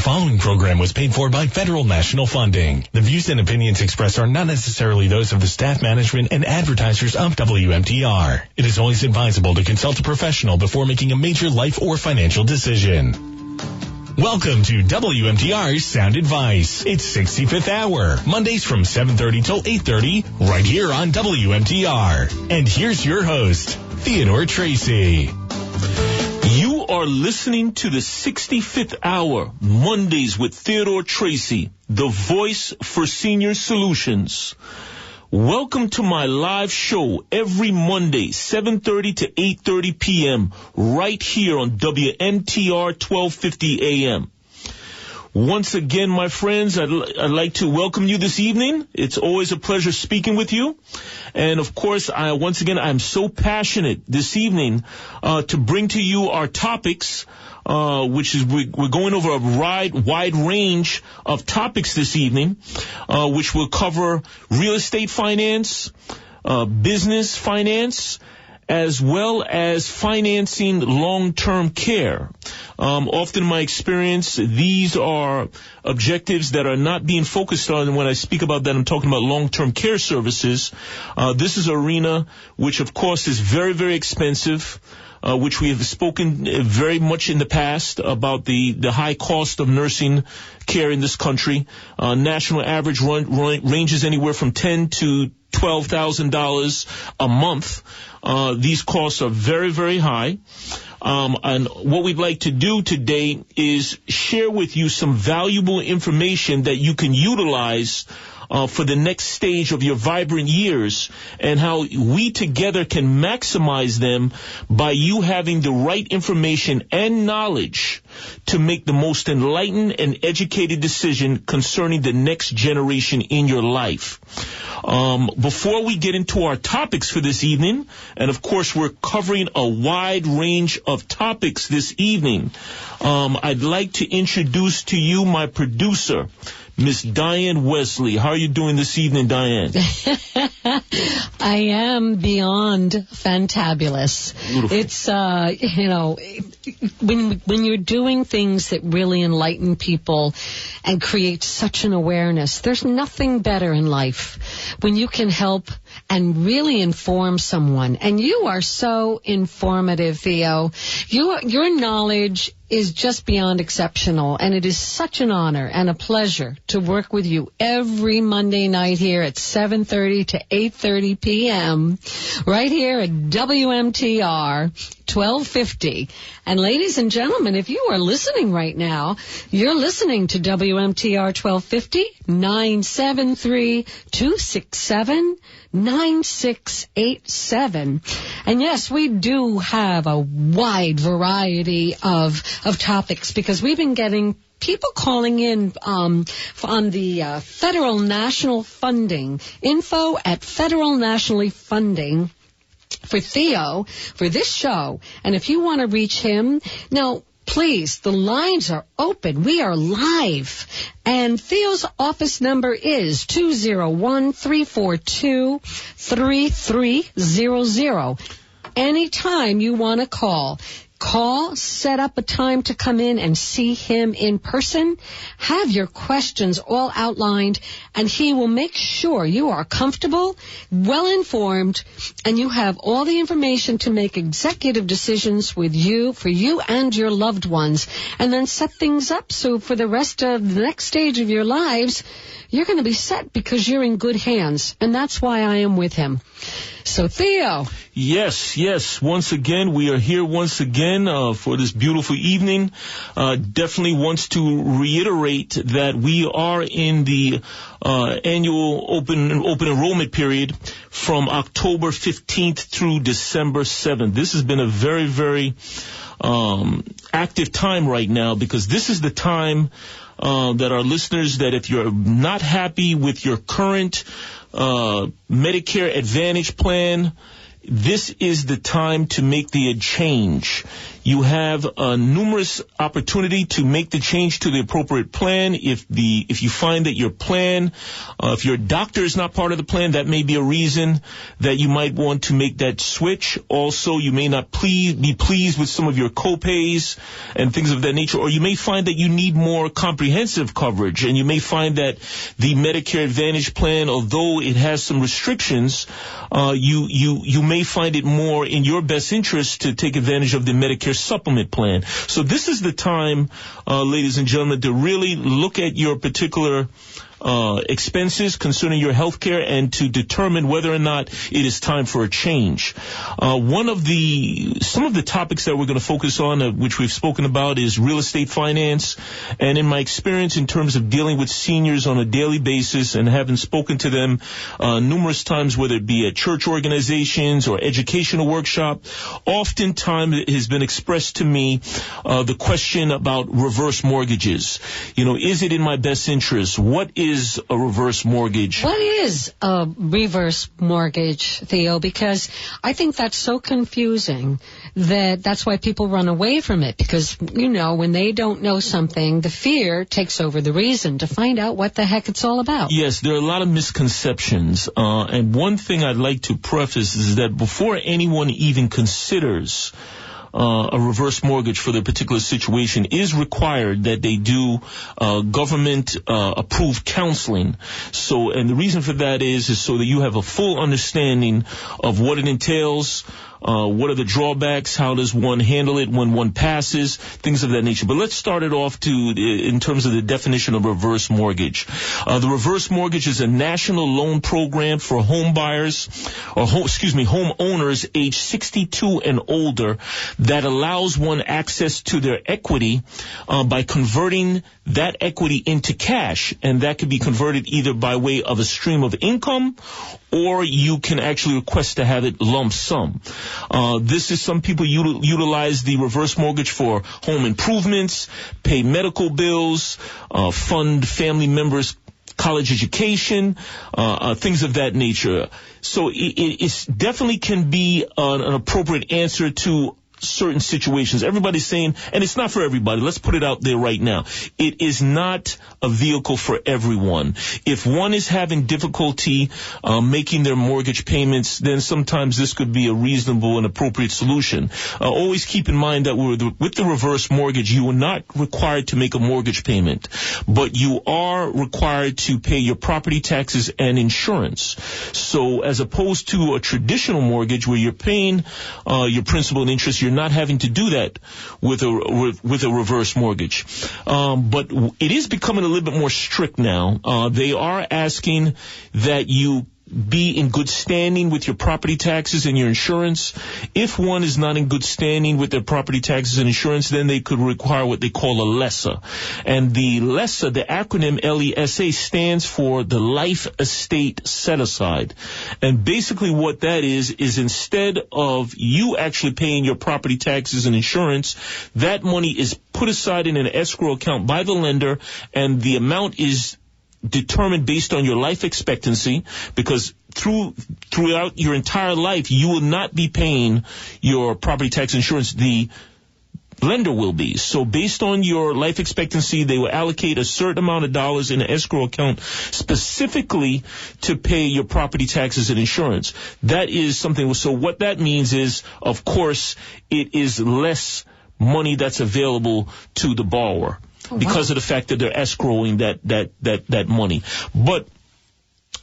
following program was paid for by federal national funding. The views and opinions expressed are not necessarily those of the staff, management, and advertisers of WMTR. It is always advisable to consult a professional before making a major life or financial decision. Welcome to WMTR's Sound Advice. It's 65th hour, Mondays from 7:30 till 8:30, right here on WMTR. And here's your host, Theodore Tracey. You are listening to the 65th hour, Mondays with Theodore Tracey, the voice for senior solutions. Welcome to my live show every Monday, 7:30 to 8:30 p.m., right here on WMTR 1250 a.m. Once again, my friends, I'd like to welcome you this evening. It's always a pleasure speaking with you. And, of course, I'm so passionate this evening to bring to you our topics, which is we're going over a wide range of topics this evening, which will cover real estate finance, business finance, as well as financing long-term care. Often in my experience, these are objectives that are not being focused on. When I speak about that, I'm talking about long-term care services. This is an arena which, of course, is very, very expensive, which we have spoken very much in the past about the high cost of nursing care in this country. National average ranges anywhere from $10,000 to $12,000 a month. These costs are very, very high. And what we'd like to do today is share with you some valuable information that you can utilize for the next stage of your vibrant years, and how we together can maximize them by you having the right information and knowledge to make the most enlightened and educated decision concerning the next generation in your life. Before we get into our topics for this evening, and of course we're covering a wide range of topics this evening, I'd like to introduce to you my producer, Miss Dianne Wesley. How are you doing this evening, Dianne? I am beyond fantabulous. Beautiful. It's, when you're doing things that really enlighten people and create such an awareness, there's nothing better in life when you can help and really inform someone. And you are so informative, Theo. Your knowledge is just beyond exceptional, and it is such an honor and a pleasure to work with you every Monday night here at 7:30 to 8:30 p.m. right here at WMTR 1250. And ladies and gentlemen, if you are listening right now, you're listening to WMTR 1250, 973-267-9687. And yes, we do have a wide variety of topics, because we've been getting people calling in on the federal national funding, info at federal nationally funding for Theo for this show. And if you want to reach him, now, please, the lines are open. We are live. And Theo's office number is 201-342-3300. Anytime you want to call, set up a time to come in and see him in person, have your questions all outlined, and he will make sure you are comfortable, well-informed, and you have all the information to make executive decisions for you and your loved ones, and then set things up so for the rest of the next stage of your lives, you're going to be set because you're in good hands, and that's why I am with him. So, Theo. Yes. Once again, we are here once again for this beautiful evening. Definitely wants to reiterate that we are in the annual open enrollment period from October 15th through December 7th. This has been a very, very active time right now, because this is the time that our listeners, that if you're not happy with your current Medicare Advantage plan, this is the time to make the change. You have numerous opportunity to make the change to the appropriate plan. If you find that your plan, if your doctor is not part of the plan, that may be a reason that you might want to make that switch. Also, you may not be pleased with some of your copays and things of that nature, or you may find that you need more comprehensive coverage, and you may find that the Medicare Advantage plan, although it has some restrictions, you may find it more in your best interest to take advantage of the Medicare Supplement plan. So this is the time, ladies and gentlemen, to really look at your particular expenses concerning your health care and to determine whether or not it is time for a change. Some of the topics that we're going to focus on, which we've spoken about, is real estate finance. And in my experience in terms of dealing with seniors on a daily basis and having spoken to them numerous times, whether it be at church organizations or educational workshop, oftentimes it has been expressed to me the question about reverse mortgages. Is it in my best interest? What is a reverse mortgage? What is a reverse mortgage, Theo? Because I think that's so confusing that's why people run away from it. Because, when they don't know something, the fear takes over the reason to find out what the heck it's all about. Yes, there are a lot of misconceptions. And one thing I'd like to preface is that before anyone even considers a reverse mortgage for their particular situation, is required that they do government approved counseling. And the reason for that is so that you have a full understanding of what it entails. What are the drawbacks? How does one handle it when one passes? Things of that nature. But let's start it off in terms of the definition of reverse mortgage. The reverse mortgage is a national loan program for home owners age 62 and older that allows one access to their equity by converting that equity into cash, and that could be converted either by way of a stream of income, or you can actually request to have it lump sum. Some people utilize the reverse mortgage for home improvements, pay medical bills, fund family members' college education, things of that nature. So it definitely can be an appropriate answer to certain situations. Everybody's saying, and it's not for everybody. Let's put it out there right now. It is not a vehicle for everyone. If one is having difficulty making their mortgage payments, then sometimes this could be a reasonable and appropriate solution. Always keep in mind that with the reverse mortgage, you are not required to make a mortgage payment, but you are required to pay your property taxes and insurance. So as opposed to a traditional mortgage where you're paying your principal and interest, you're not having to do that with a reverse mortgage. But it is becoming a little bit more strict now. They are asking that you be in good standing with your property taxes and your insurance. If one is not in good standing with their property taxes and insurance, then they could require what they call a LESA. And the LESA, the acronym LESA, stands for the Life Estate Set-Aside. And basically what that is instead of you actually paying your property taxes and insurance, that money is put aside in an escrow account by the lender, and the amount is determined based on your life expectancy, because throughout your entire life you will not be paying your property tax insurance. The lender will be. So based on your life expectancy, they will allocate a certain amount of dollars in an escrow account specifically to pay your property taxes and insurance. That is something. So what that means is, of course, it is less money that's available to the borrower. Because of the fact that they're escrowing that money. But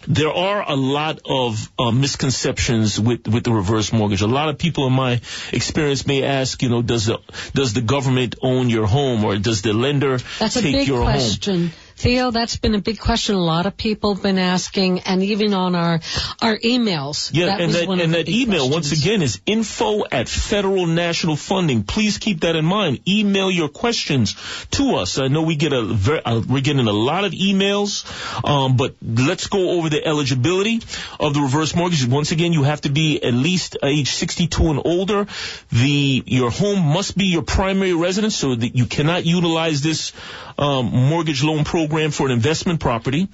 there are a lot of misconceptions with the reverse mortgage. A lot of people in my experience may ask, does the government own your home, or does the lender take your home? That's a big question. Theo, that's been a big question. A lot of people have been asking, and even on our emails. Yeah, that email, once again, is info@Federal National Funding. Please keep that in mind. Email your questions to us. I know we're getting a lot of emails, but let's go over the eligibility of the reverse mortgage. Once again, you have to be at least age 62 and older. Your home must be your primary residence, so that you cannot utilize this mortgage loan program program for an investment property.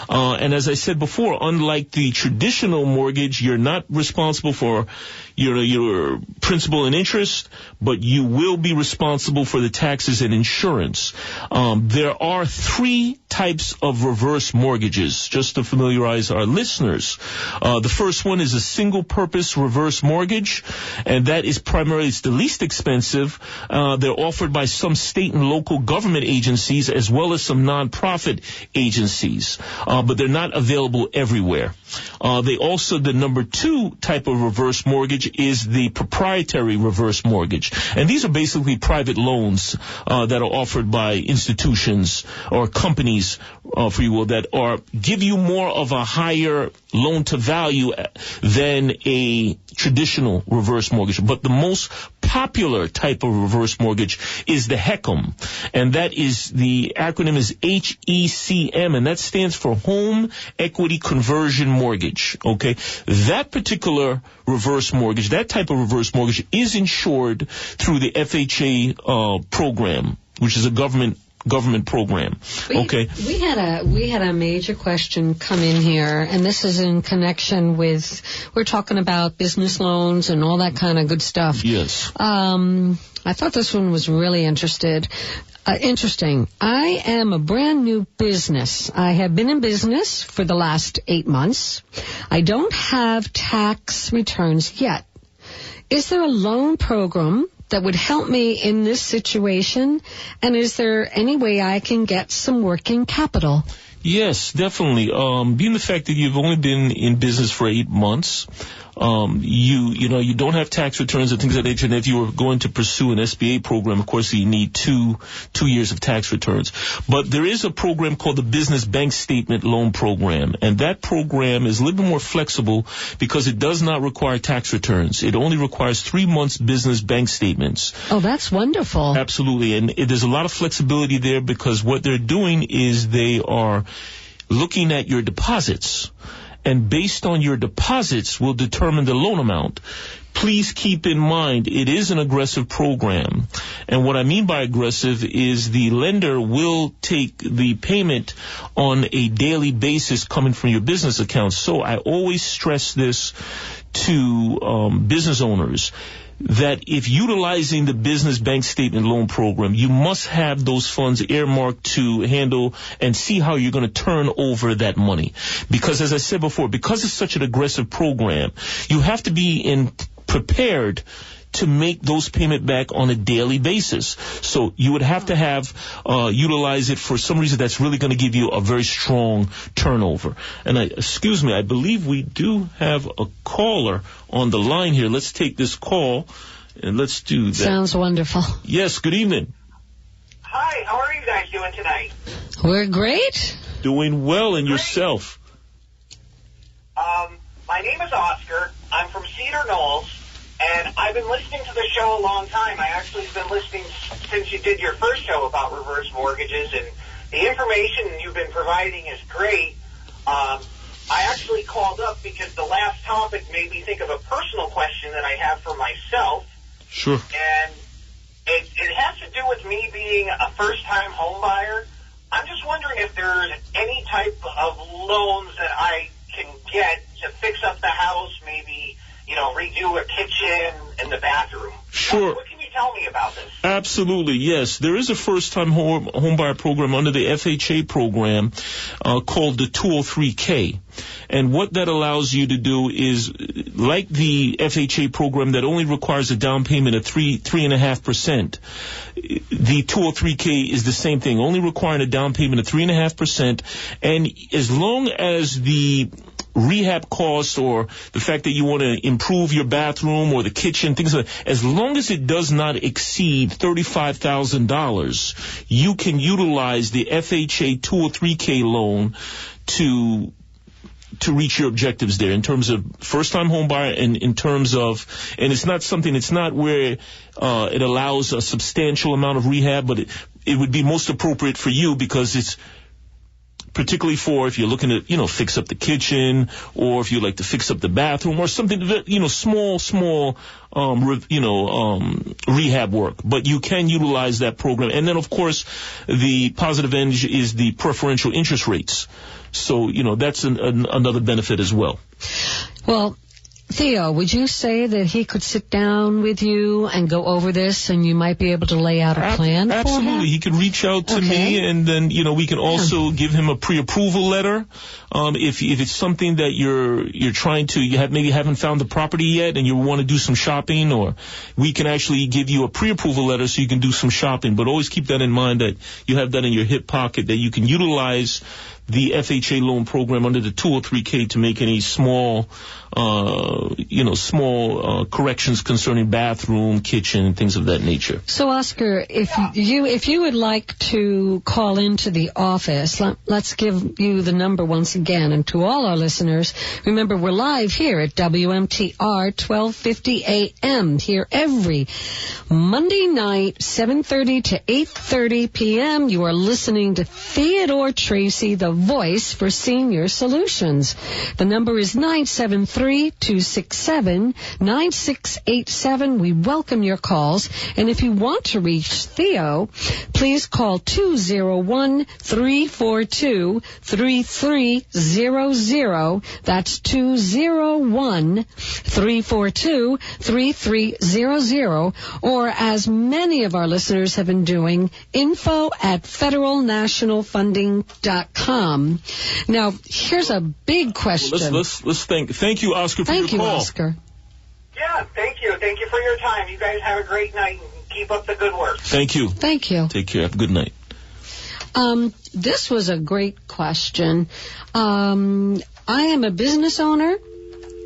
And as I said before, unlike the traditional mortgage, you're not responsible for your principal and interest, but you will be responsible for the taxes and insurance. There are 3 types of reverse mortgages, just to familiarize our listeners. The first one is a single-purpose reverse mortgage, and that is primarily, it's the least expensive. They're offered by some state and local government agencies as well as some nonprofit agencies, but they're not available everywhere. The number 2 type of reverse mortgage is the proprietary reverse mortgage. And these are basically private loans that are offered by institutions or companies, for you will, that give you more of a higher loan to value than a traditional reverse mortgage. But the most popular type of reverse mortgage is the HECM, and that is, the acronym is HECM, and that stands for Home Equity Conversion Mortgage. Okay, that particular reverse mortgage, that type of reverse mortgage, is insured through the FHA program, which is a government program. Okay. We had a major question come in here, and this is in connection with, we're talking about business loans and all that kind of good stuff. Yes. I thought this one was really interesting. I am a brand new business. I have been in business for the last 8 months. I don't have tax returns yet. Is there a loan program that would help me in this situation? And is there any way I can get some working capital? Yes, definitely. Being the fact that you've only been in business for 8 months, you don't have tax returns and things of that nature. And if you were going to pursue an SBA program, of course, you need two years of tax returns. But there is a program called the Business Bank Statement Loan Program, and that program is a little bit more flexible because it does not require tax returns. It only requires 3 months business bank statements. Oh, that's wonderful. Absolutely. And there's a lot of flexibility there because what they're doing is they are looking at your deposits, and based on your deposits will determine the loan amount. Please keep in mind, it is an aggressive program. And what I mean by aggressive is the lender will take the payment on a daily basis coming from your business account. So I always stress this to business owners, that if utilizing the business bank statement loan program, you must have those funds earmarked to handle and see how you're going to turn over that money. Because as I said before, because it's such an aggressive program, you have to be prepared to make those payment back on a daily basis. So you would have to have utilize it for some reason that's really going to give you a very strong turnover. And I believe we do have a caller on the line here. Let's take this call and let's do that. Sounds wonderful. Yes, good evening. Hi, how are you guys doing tonight? We're great. Doing well, and yourself? My name is Oscar. I'm from Cedar Knolls. And I've been listening to the show a long time. I actually have been listening since you did your first show about reverse mortgages, and the information you've been providing is great. I actually called up because the last topic made me think of a personal question that I have for myself. Sure. And it has to do with me being a first-time home buyer. I'm just wondering if there's any type of loans that I can get to fix up the house, maybe redo a kitchen and the bathroom. Sure. What can you tell me about this? Absolutely, yes. There is a first-time home buyer program under the FHA program called the 203K. And what that allows you to do is, like the FHA program that only requires a down payment of 3.5%, the 203K is the same thing, only requiring a down payment of 3.5%. And as long as the rehab costs or the fact that you want to improve your bathroom or the kitchen, things like that, as long as it does not exceed $35,000, you can utilize the FHA 203K loan to reach your objectives there in terms of first-time home buyer and in terms of, and it's not where it allows a substantial amount of rehab, but it would be most appropriate for you because it's particularly for if you're looking to, fix up the kitchen, or if you like to fix up the bathroom, or something, small, rehab work. But you can utilize that program. And then, of course, the positive edge is the preferential interest rates. So, that's another benefit as well. Well, Theo, would you say that he could sit down with you and go over this, and you might be able to lay out a plan for him? Absolutely. He could reach out to me, and then, we can also give him a pre-approval letter. If it's something that you're trying to, maybe haven't found the property yet and you want to do some shopping, or we can actually give you a pre-approval letter so you can do some shopping. But always keep that in mind, that you have that in your hip pocket, that you can utilize the FHA loan program under the 203K to make any small corrections concerning bathroom, kitchen, and things of that nature. So, Oscar, if you would like to call into the office, let's give you the number once again. And to all our listeners, remember, we're live here at WMTR 1250 AM, here every Monday night, 7:30 to 8:30 p.m. You are listening to Theodore Tracey, the voice for senior solutions. The number is 973-267-9687. We welcome your calls. And if you want to reach Theo, please call 201-342-3300. That's 201-342-3300. Or, as many of our listeners have been doing, info@federalnationalfunding.com. Now, here's a big question. Well, let's thank you, Oscar, for your call. Thank you, Oscar. Yeah, thank you. Thank you for your time. You guys have a great night and keep up the good work. Thank you. Thank you. Take care. Have a good night. This was a great question. I am a business owner,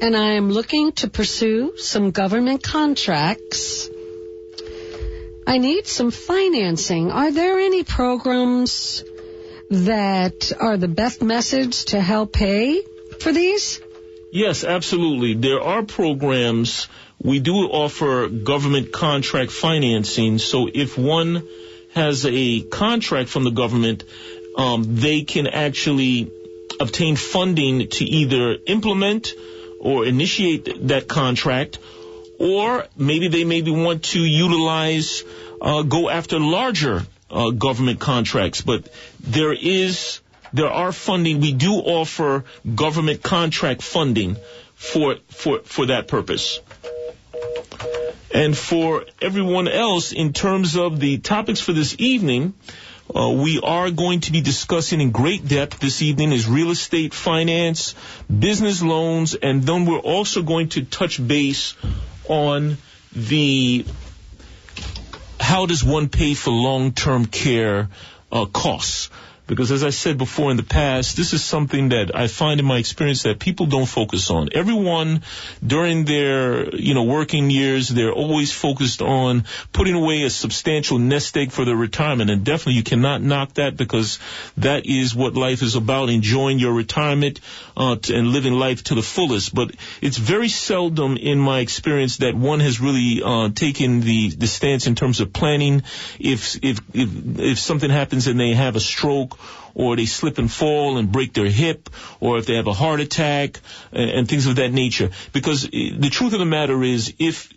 and I am looking to pursue some government contracts. I need some financing. Are there any programs that are the best message to help pay for these? Yes, absolutely. There are programs. We do offer government contract financing. So if one has a contract from the government, they can actually obtain funding to either implement or initiate that contract, or maybe they want to utilize, go after larger government contracts. But there are funding. We do offer government contract funding for that purpose. And for everyone else, in terms of the topics for this evening, we are going to be discussing in great depth this evening is real estate finance, business loans, and then we're also going to touch base on how does one pay for long-term care costs. Because as I said before in the past, this is something that I find in my experience that people don't focus on. Everyone during their, working years, they're always focused on putting away a substantial nest egg for their retirement. And definitely you cannot knock that, because that is what life is about, enjoying your retirement and living life to the fullest. But it's very seldom in my experience that one has really taken the stance in terms of planning. If something happens and they have a stroke, or they slip and fall and break their hip, or if they have a heart attack and things of that nature. Because the truth of the matter is, if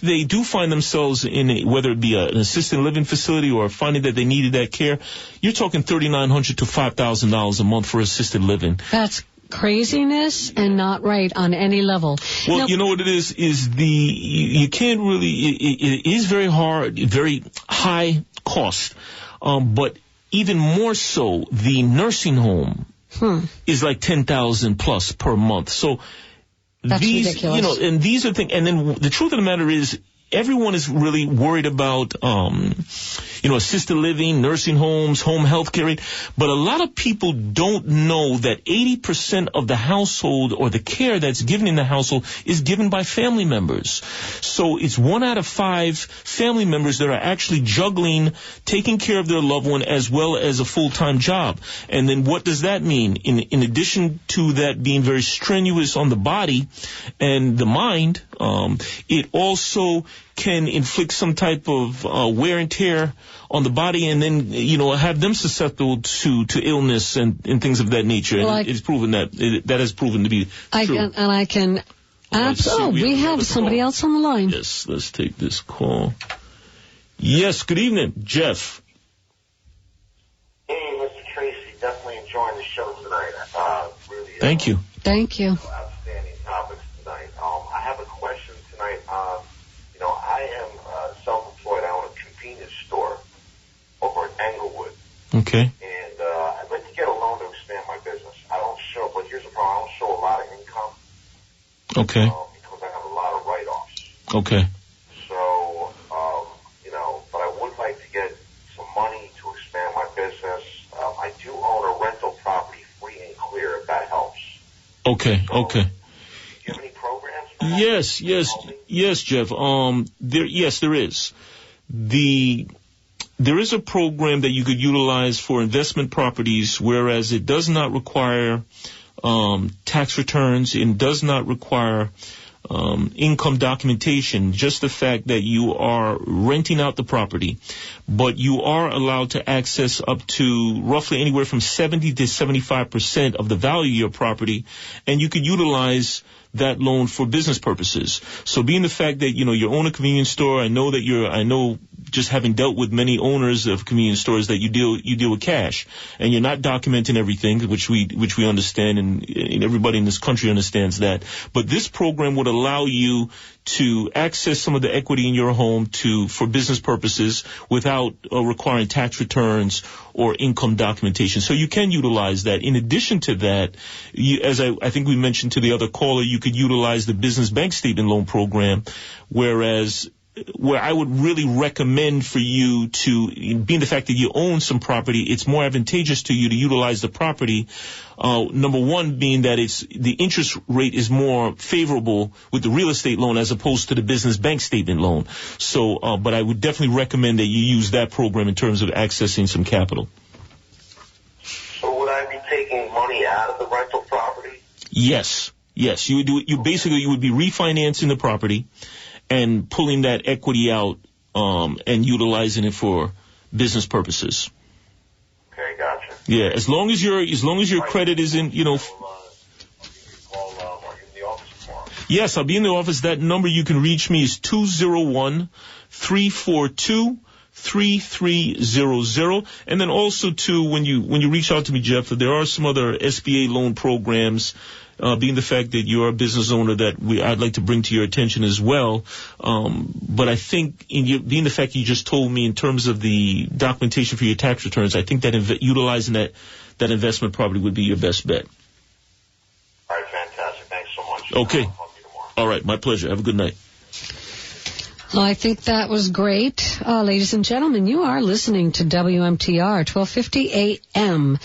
they do find themselves in whether it be an assisted living facility or finding that they needed that care, you're talking $3,900 to $5,000 a month for assisted living. That's craziness and not right on any level. Well, you know what it is you can't really, it is very hard, very high cost, but even more so, the nursing home is like $10,000 plus per month. So that's ridiculous. And these are things. And then the truth of the matter is, everyone is really worried about, assisted living, nursing homes, home health care. But a lot of people don't know that 80% of the household or the care that's given in the household is given by family members. So it's 1 out of 5 family members that are actually juggling taking care of their loved one as well as a full-time job. And then what does that mean? In addition to that being very strenuous on the body and the mind, it also can inflict some type of wear and tear on the body, and then have them susceptible to illness and things of that nature. Well, and it's proven that has proven to be true. I can. Absolutely. We have somebody else on the line. Yes, let's take this call. Yes, good evening, Jeff. Hey, Mr. Tracey, definitely enjoying the show tonight. Really, Thank you. Thank you. Outstanding topics tonight. I have a question tonight. I am self-employed. I own a convenience store over in Englewood. Okay. And I'd like to get a loan to expand my business. But here's the problem. I don't show a lot of income. Okay. Because I have a lot of write-offs. Okay. So, but I would like to get some money to expand my business. I do own a rental property free and clear, if that helps. Okay, so, okay. Do you have any programs for that? Yes, Jeff. There is. There is a program that you could utilize for investment properties, whereas it does not require tax returns. It does not require income documentation, just the fact that you are renting out the property, but you are allowed to access up to roughly anywhere from 70 to 75% of the value of your property, and you could utilize that loan for business purposes. So being the fact that, you own a convenience store, I know just having dealt with many owners of convenience stores that you deal with cash, and you're not documenting everything, which we understand, and everybody in this country understands that. But this program would allow you to access some of the equity in your home for business purposes without requiring tax returns or income documentation. So you can utilize that. In addition to that, as I think we mentioned to the other caller, you could utilize the business bank statement loan program, where I would really recommend for you to, being the fact that you own some property, it's more advantageous to you to utilize the property. Number one being that the interest rate is more favorable with the real estate loan as opposed to the business bank statement loan. So, but I would definitely recommend that you use that program in terms of accessing some capital. So would I be taking money out of the rental property? Yes. You would do it. You would be refinancing the property and pulling that equity out, and utilizing it for business purposes. Okay, gotcha. Yeah, as long as your credit is in, Are you in the office tomorrow? Yes, I'll be in the office. That number you can reach me is 201-342-3300. And then also too, when you reach out to me, Jeff, there are some other SBA loan programs, being the fact that you're a business owner that I'd like to bring to your attention as well. But I think being the fact you just told me in terms of the documentation for your tax returns, I think that utilizing that investment property would be your best bet. All right, fantastic. Thanks so much. Okay. I'll talk to you tomorrow. All right, my pleasure. Have a good night. Well, I think that was great. Ladies and gentlemen, you are listening to WMTR 1250 AM.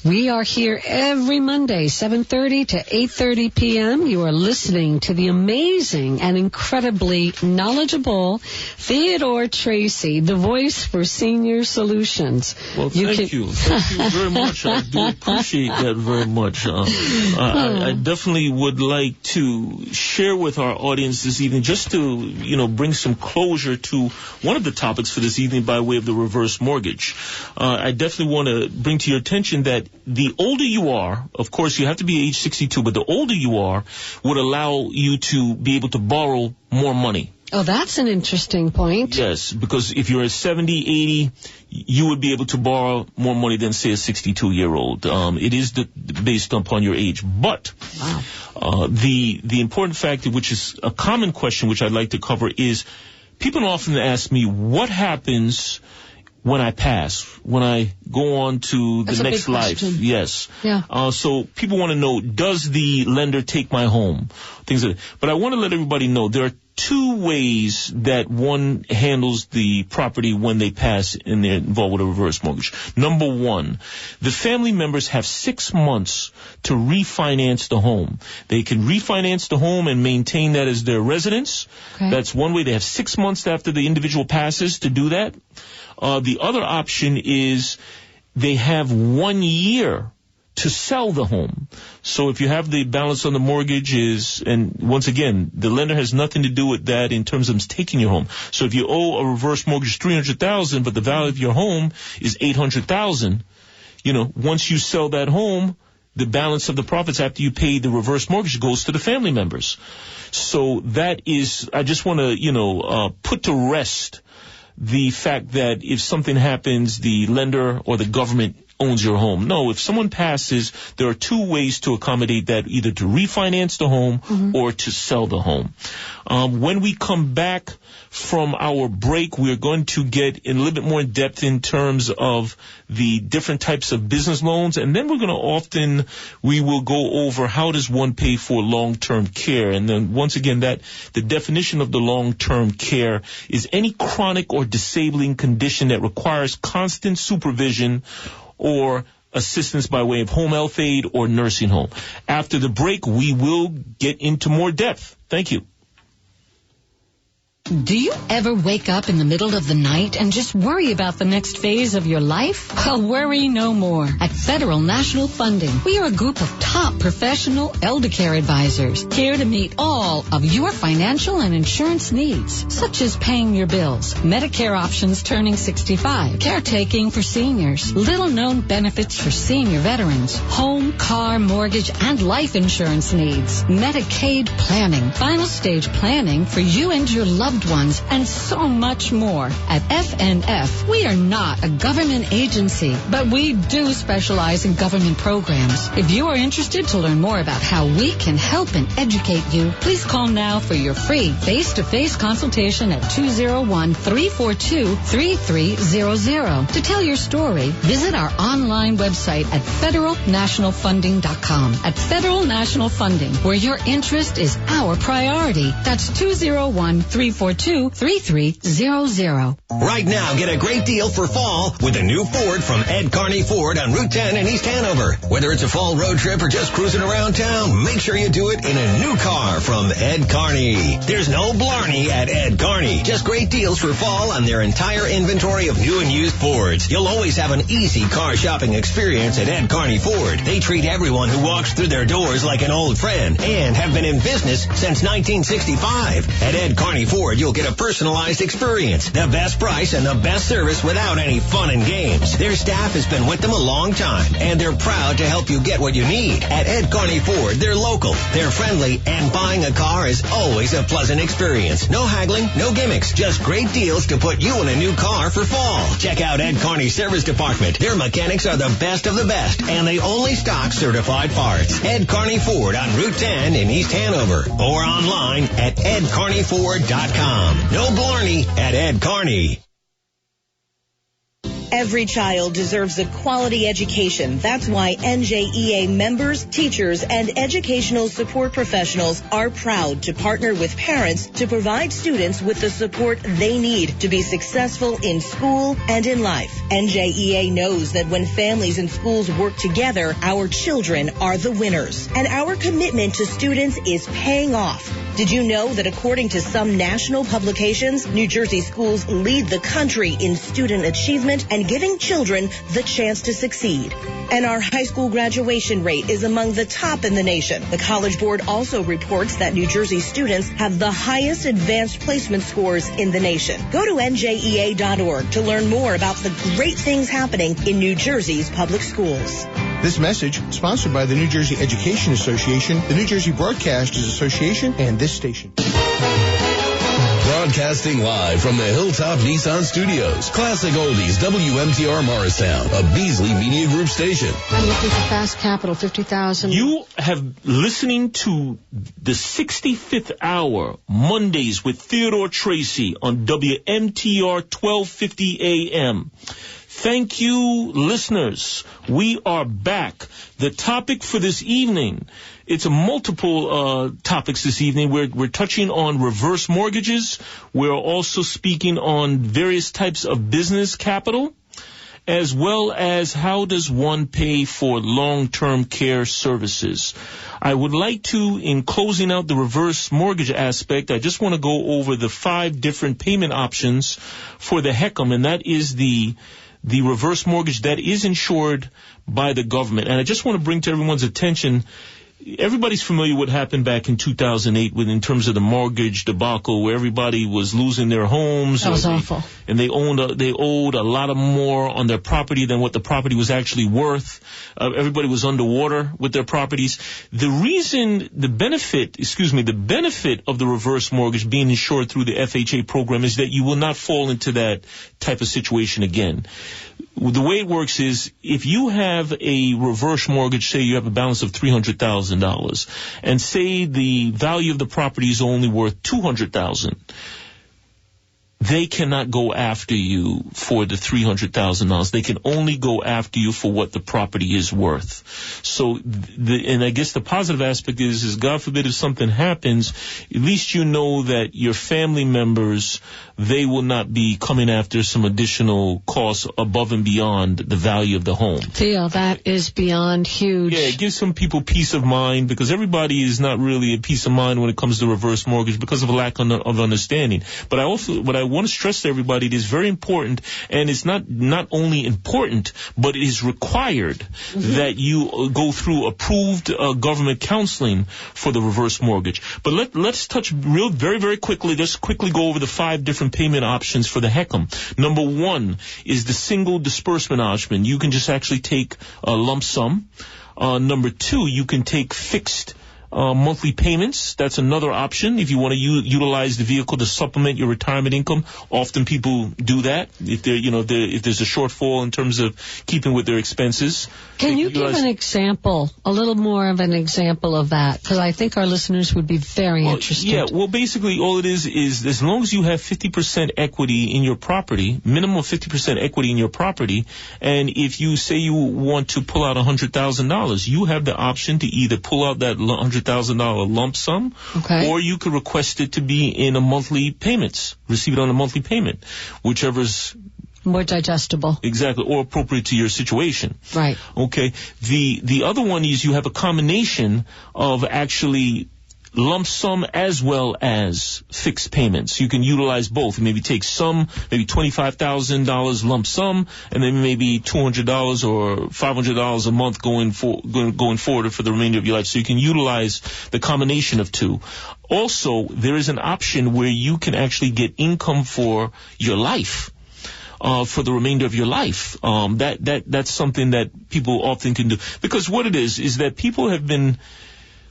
We are here every Monday, 7:30 to 8:30 p.m. You are listening to the amazing and incredibly knowledgeable Theodore Tracey, the voice for senior solutions. Well, thank you. Thank you very much. I do appreciate that very much. I definitely would like to share with our audience this evening, just to, bring some closure to one of the topics for this evening by way of the reverse mortgage. I definitely want to bring to your attention that the older you are, of course, you have to be age 62, but the older you are would allow you to be able to borrow more money. Oh, that's an interesting point. Yes, because if you're a 70, 80, you would be able to borrow more money than, say, a 62-year-old. It is based upon your age. But the important factor, which is a common question which I'd like to cover, is people often ask me, what happens when I pass, when I go on to the next life? Yes. Yeah. So people want to know, does the lender take my home? Things like that. But I want to let everybody know there are two ways that one handles the property when they pass and they're involved with a reverse mortgage. Number one, the family members have 6 months to refinance the home. They can refinance the home and maintain that as their residence. Okay. That's one way. They have 6 months after the individual passes to do that. The other option is they have 1 year to sell the home. So if you have the balance on the mortgage and once again, the lender has nothing to do with that in terms of taking your home. So if you owe a reverse mortgage $300,000, but the value of your home is $800,000, once you sell that home, the balance of the profits after you pay the reverse mortgage goes to the family members. So that is, I just want to, put to rest the fact that if something happens, the lender or the government owns your home. No, if someone passes, there are two ways to accommodate that, either to refinance the home or to sell the home. When we come back from our break, we're going to get in a little bit more in depth in terms of the different types of business loans, and then we will go over how does one pay for long-term care. And then once again, the definition of the long-term care is any chronic or disabling condition that requires constant supervision or assistance by way of home health aid or nursing home. After the break, we will get into more depth. Thank you. Do you ever wake up in the middle of the night and just worry about the next phase of your life? Well, worry no more. At Federal National Funding, we are a group of top professional elder care advisors here to meet all of your financial and insurance needs, such as paying your bills, Medicare options turning 65, caretaking for seniors, little-known benefits for senior veterans, home, car, mortgage, and life insurance needs, Medicaid planning, final stage planning for you and your loved ones, and so much more. At FNF, we are not a government agency, but we do specialize in government programs. If you are interested to learn more about how we can help and educate you, please call now for your free face-to-face consultation at 201-342-3300. To tell your story, visit our online website at federalnationalfunding.com. At Federal National Funding, where your interest is our priority. That's 201-342-3300. Right now, get a great deal for fall with a new Ford from Ed Carney Ford on Route 10 in East Hanover. Whether it's a fall road trip or just cruising around town, make sure you do it in a new car from Ed Carney. There's no blarney at Ed Carney. Just great deals for fall on their entire inventory of new and used Fords. You'll always have an easy car shopping experience at Ed Carney Ford. They treat everyone who walks through their doors like an old friend and have been in business since 1965. At Ed Carney Ford, you'll get a personalized experience, the best price, and the best service without any fun and games. Their staff has been with them a long time, and they're proud to help you get what you need. At Ed Carney Ford, they're local, they're friendly, and buying a car is always a pleasant experience. No haggling, no gimmicks, just great deals to put you in a new car for fall. Check out Ed Carney's service department. Their mechanics are the best of the best, and they only stock certified parts. Ed Carney Ford on Route 10 in East Hanover, or online at edcarneyford.com. No blarney at Ed Carney. Every child deserves a quality education. That's why NJEA members, teachers, and educational support professionals are proud to partner with parents to provide students with the support they need to be successful in school and in life. NJEA knows that when families and schools work together, our children are the winners. And our commitment to students is paying off. Did you know that according to some national publications, New Jersey schools lead the country in student achievement and giving children the chance to succeed? And our high school graduation rate is among the top in the nation. The College Board also reports that New Jersey students have the highest advanced placement scores in the nation. Go to njea.org to learn more about the great things happening in New Jersey's public schools. This message sponsored by the New Jersey Education Association, the New Jersey Broadcasters Association, and this station. Broadcasting live from the Hilltop Nissan Studios. Classic Oldies, WMTR Morristown, a Beasley Media Group station. I'm looking for Fast Capital, 50,000. You have listening to the 65th hour, Mondays with Theodore Tracey on WMTR 1250 AM. Thank you, listeners. We are back. The topic for this evening, it's a multiple topics this evening. We're touching on reverse mortgages. We're also speaking on various types of business capital, as well as how does one pay for long-term care services. I would like to, in closing out the reverse mortgage aspect, I just want to go over the 5 different payment options for the HECM, and that is the the reverse mortgage that is insured by the government. And I just want to bring to everyone's attention, everybody's familiar with what happened back in 2008 in terms of the mortgage debacle, where everybody was losing their homes. That was awful. And they owed a lot more on their property than what the property was actually worth. Everybody was underwater with their properties. The benefit of the reverse mortgage being insured through the FHA program is that you will not fall into that type of situation again. The way it works is, if you have a reverse mortgage, say you have a balance of $300,000, and say the value of the property is only worth $200,000, they cannot go after you for the $300,000. They can only go after you for what the property is worth. So, and I guess the positive aspect is God forbid if something happens, at least you know that your family members, they will not be coming after some additional costs above and beyond the value of the home. Theo, that is beyond huge. Yeah, it gives some people peace of mind, because everybody is not really at peace of mind when it comes to reverse mortgage because of a lack of understanding. But what I want to stress to everybody, it is very important, and it's not only important, but it is required that you go through approved government counseling for the reverse mortgage. But let's touch very, very quickly, just quickly go over the 5 different payment options for the HECM. Number 1 is the single disbursement option. You can just actually take a lump sum. Number 2, you can take fixed monthly payments. That's another option if you want to utilize the vehicle to supplement your retirement income. Often people do that if there's a shortfall in terms of keeping with their expenses. Can you give an example, a little more of an example of that? Because I think our listeners would be very interested. Yeah, well, basically all it is as long as you have 50% equity in your property, minimum of 50% equity in your property, and if you say you want to pull out $100,000, you have the option to either pull out that $100,000 lump sum, or you could request it to be in a monthly payments, receive it on a monthly payment, whichever's more digestible. Exactly, or appropriate to your situation. Right. Okay. The other one is you have a combination of actually lump sum as well as fixed payments. You can utilize both. Maybe take some, maybe $25,000 lump sum, and then maybe $200 or $500 a month going forward for the remainder of your life. So you can utilize the combination of two. Also, there is an option where you can actually get income for your life. For the remainder of your life. That's something that people often can do. Because what it is that people have been,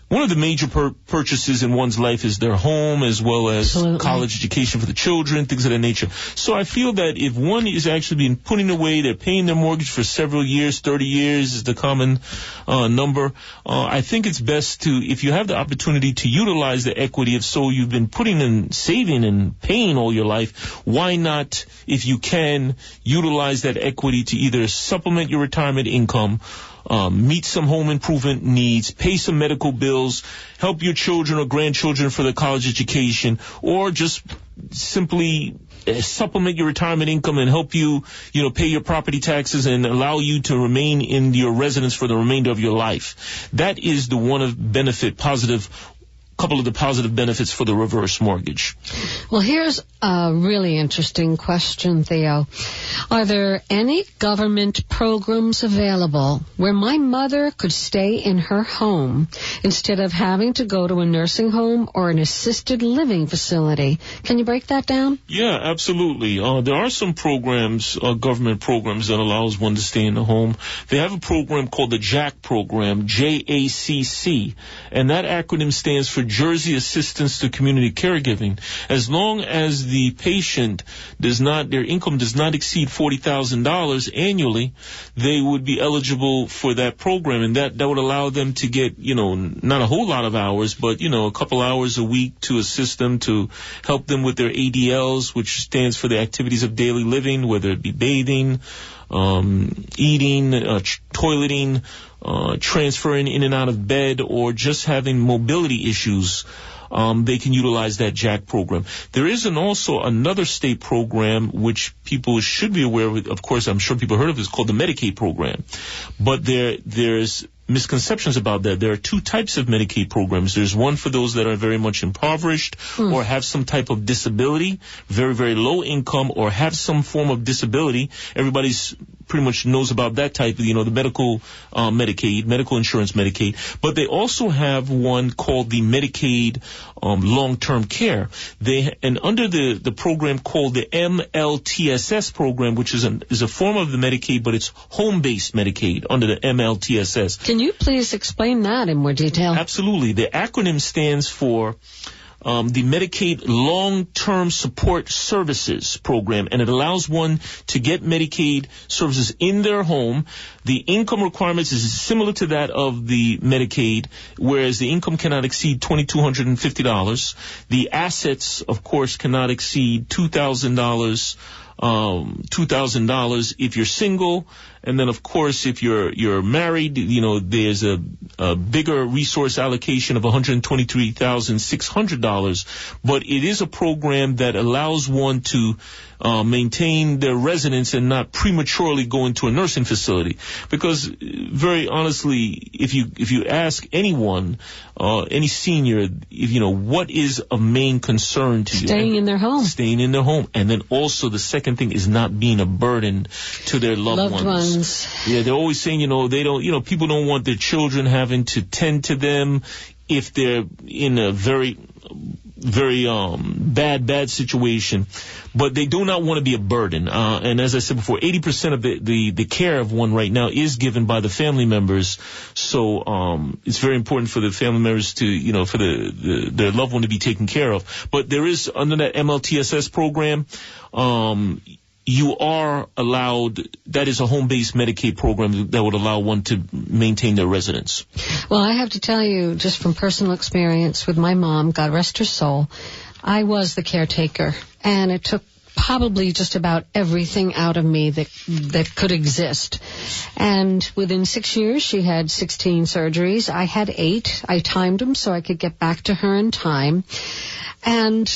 one of the major purchases in one's life is their home, as well as college education for the children, things of that nature. So I feel that if one is actually being putting away, they're paying their mortgage for several years, 30 years is the common number. I think it's best to, if you have the opportunity to utilize the equity, if so you've been putting in, saving and paying all your life, why not, if you can, utilize that equity to either supplement your retirement income, meet some home improvement needs, pay some medical bills, help your children or grandchildren for their college education, or just simply supplement your retirement income and help you, pay your property taxes and allow you to remain in your residence for the remainder of your life. That is the couple of the positive benefits for the reverse mortgage. Well, here's a really interesting question, Theo. Are there any government programs available where my mother could stay in her home instead of having to go to a nursing home or an assisted living facility? Can you break that down? Yeah, absolutely. There are some programs, government programs, that allows one to stay in the home. They have a program called the JACC program, JACC, and that acronym stands for Jersey Assistance to Community Caregiving. As long as the patient their income does not exceed $40,000 annually, they would be eligible for that program, and that would allow them to get, not a whole lot of hours, but, a couple hours a week to assist them, to help them with their ADLs, which stands for the activities of daily living, whether it be bathing, eating, toileting, transferring in and out of bed, or just having mobility issues. They can utilize that JACC program. There is also another state program which people should be aware of. Of course, I'm sure people heard of it. It's called the Medicaid program. But there's misconceptions about that. There are two types of Medicaid programs. There's one for those that are very much impoverished or have some type of disability, very, very low income, or have some form of disability. Everybody's pretty much knows about that type, the medical Medicaid, medical insurance Medicaid. But they also have one called the Medicaid long-term care. And under the program called the MLTSS program, which is a form of the Medicaid, but it's home-based Medicaid under the MLTSS. Can you please explain that in more detail? Absolutely. The acronym stands for the Medicaid Long-Term Support Services Program, and it allows one to get Medicaid services in their home. The income requirements is similar to that of the Medicaid, whereas the income cannot exceed $2,250. The assets, of course, cannot exceed $2,000 if you're single. And then, of course, if you're married, there's a bigger resource allocation of $123,600. But it is a program that allows one to maintain their residence and not prematurely go into a nursing facility. Because, very honestly, if you ask anyone, any senior, what is a main concern to you? Staying in their home. Staying in their home. And then also the second thing is not being a burden to their loved ones. Yeah, they're always saying, they don't, people don't want their children having to tend to them if they're in a very, very bad situation, but they do not want to be a burden. And as I said before, 80% of the care of one right now is given by the family members. So it's very important for the family members to, for their loved one to be taken care of. But there is, under that MLTSS program, you are allowed, that is a home-based Medicaid program that would allow one to maintain their residence. Well, I have to tell you, just from personal experience with my mom, God rest her soul, I was the caretaker, and it took probably just about everything out of me that could exist. And within 6 years, she had 16 surgeries. I had 8. I timed them so I could get back to her in time. And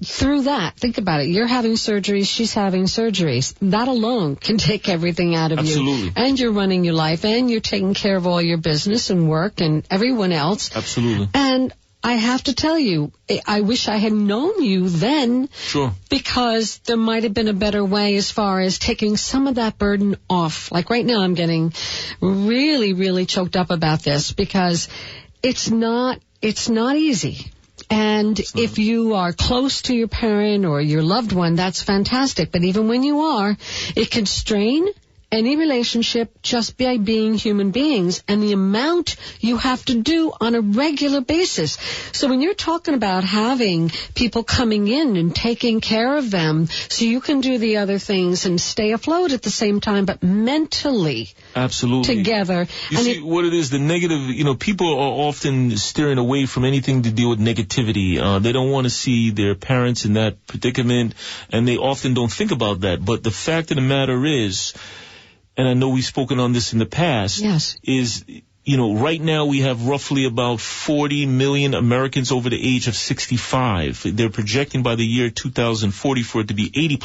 through that, think about it. You're having surgeries, she's having surgeries. That alone can take everything out of Absolutely. You. And you're running your life, and you're taking care of all your business and work and everyone else. Absolutely. And I have to tell you, I wish I had known you then. Sure. Because there might have been a better way as far as taking some of that burden off. Like right now, I'm getting really, really choked up about this because it's not easy. And if you are close to your parent or your loved one, that's fantastic. But even when you are, it can strain any relationship just by being human beings and the amount you have to do on a regular basis. So when you're talking about having people coming in and taking care of them so you can do the other things and stay afloat at the same time, but mentally absolutely together. You see what it is, the negative, people are often steering away from anything to do with negativity. They don't want to see their parents in that predicament, and they often don't think about that. But the fact of the matter is, and I know we've spoken on this in the past, yes, is, right now we have roughly about 40 million Americans over the age of 65. They're projecting by the year 2040 for it to be 80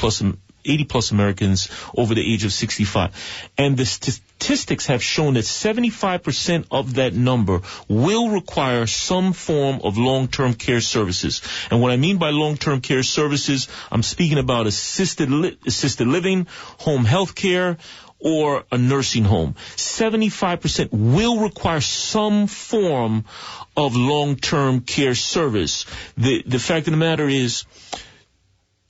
plus Americans over the age of 65. And the statistics have shown that 75% of that number will require some form of long-term care services. And what I mean by long-term care services, I'm speaking about assisted living, home health care, or a nursing home. 75% will require some form of long-term care service. The fact of the matter is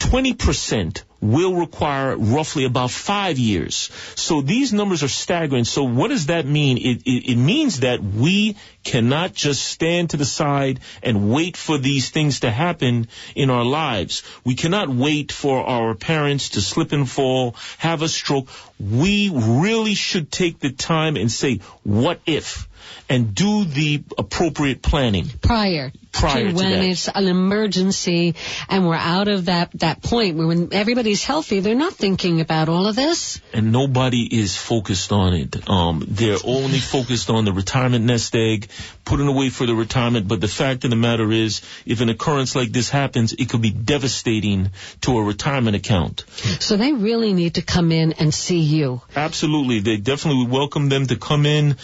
20% will require roughly about 5 years. So these numbers are staggering. So what does that mean? It means that we cannot just stand to the side and wait for these things to happen in our lives. We cannot wait for our parents to slip and fall, have a stroke. We really should take the time and say, what if? And do the appropriate planning. Prior prior to when that. it's an emergency and we're out of that point where when everybody's healthy, they're not thinking about all of this. And nobody is focused on it. They're only focused on the retirement nest egg, putting away for the retirement. But the fact of the matter is, if an occurrence like this happens, it could be devastating to a retirement account. So they really need to come in and see you. Absolutely. They definitely welcome them to come in,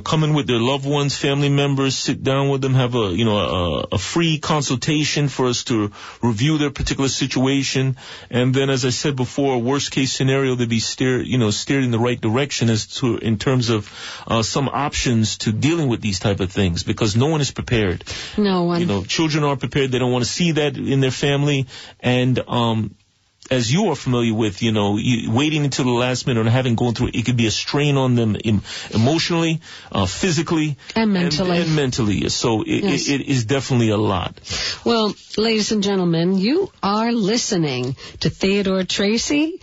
come in with their loved ones, family members, sit down with them, have a free consultation for us to review their particular situation. And then, as I said before, worst case scenario, they'd be steered in the right direction in terms of some options to dealing with these type of things, because no one is prepared. No one. Children aren't prepared. They don't want to see that in their family. And, as you are familiar with, waiting until the last minute and having gone through it could be a strain on them emotionally, physically, and mentally. So it is definitely a lot. Well, ladies and gentlemen, you are listening to Theodore Tracey,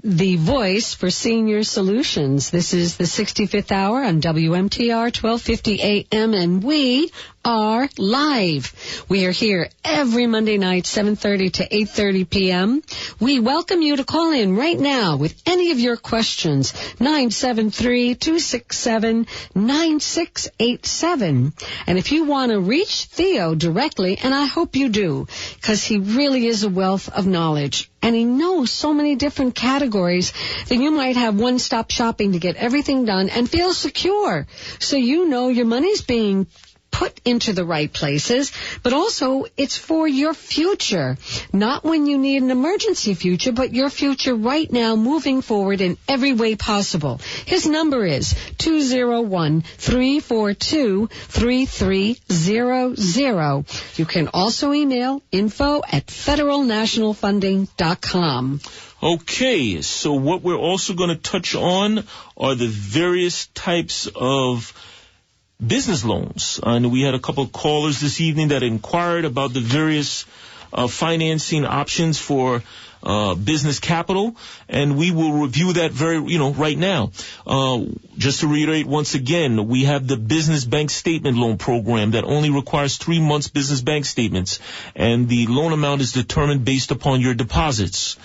the voice for senior solutions. This is the 65th hour on WMTR 1250 AM, and we are live. We are here every Monday night, 7:30 to 8:30 p.m. We welcome you to call in right now with any of your questions. 973-267-9687. And if you want to reach Theo directly, and I hope you do, because he really is a wealth of knowledge. And he knows so many different categories that you might have one-stop shopping to get everything done and feel secure. So you know your money's being put into the right places, but also it's for your future. Not when you need an emergency future, but your future right now, moving forward in every way possible. His number is 201-342-3300. You can also email info@federalnationalfunding.com. Okay, so what we're also going to touch on are the various types of business loans. And we had a couple of callers this evening that inquired about the various financing options for business capital, and we will review that right now. Just to reiterate once again, we have the business bank statement loan program that only requires 3 months business bank statements, and the loan amount is determined based upon your deposits.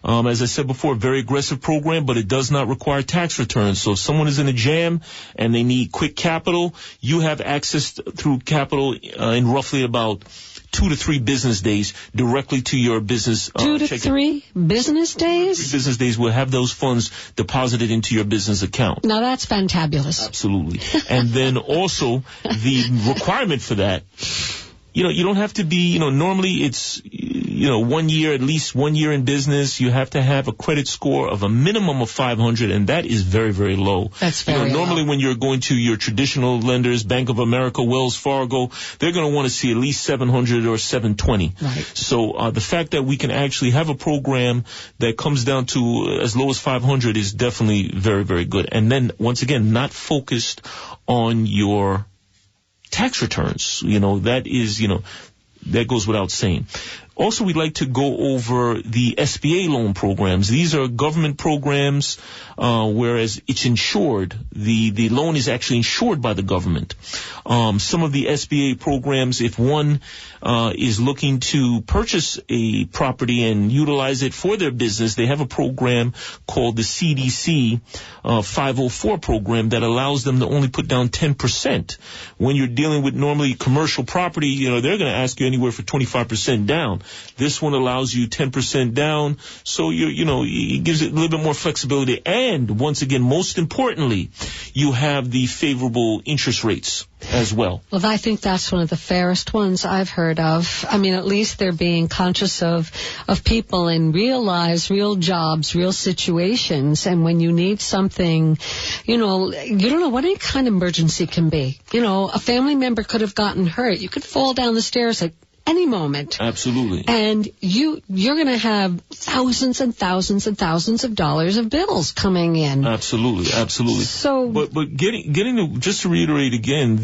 As I said before, very aggressive program, but it does not require tax returns. So if someone is in a jam and they need quick capital, you have access through capital in roughly about 2 to 3 business days directly to your business. 2 to 3 business days? 3 business days will have those funds deposited into your business account. Now that's fantabulous. Absolutely. And then also the requirement for that, you don't have to be, normally it's, 1 year, at least 1 year in business. You have to have a credit score of a minimum of 500, and that is very, very low. That's very normally low. When you're going to your traditional lenders, Bank of America, Wells Fargo, they're going to want to see at least 700 or 720. Right. So the fact that we can actually have a program that comes down to as low as 500 is definitely very, very good. And then, once again, not focused on your tax returns. That is, that goes without saying. Also, we'd like to go over the SBA loan programs. These are government programs, whereas it's insured. The loan is actually insured by the government. Some of the SBA programs, if one is looking to purchase a property and utilize it for their business, they have a program called the CDC 504 program that allows them to only put down 10%. When you're dealing with normally commercial property, they're going to ask you anywhere for 25% down. This one allows you 10% down, so it gives it a little bit more flexibility. And once again, most importantly, you have the favorable interest rates as well. Well, I think that's one of the fairest ones I've heard of. I mean, at least they're being conscious of people in real lives, real jobs, real situations. And when you need something, you don't know what any kind of emergency can be. A family member could have gotten hurt. You could fall down the stairs at any moment. Absolutely. And you're going to have thousands and thousands and thousands of dollars of bills coming in. Absolutely. So, but getting to, just to reiterate again,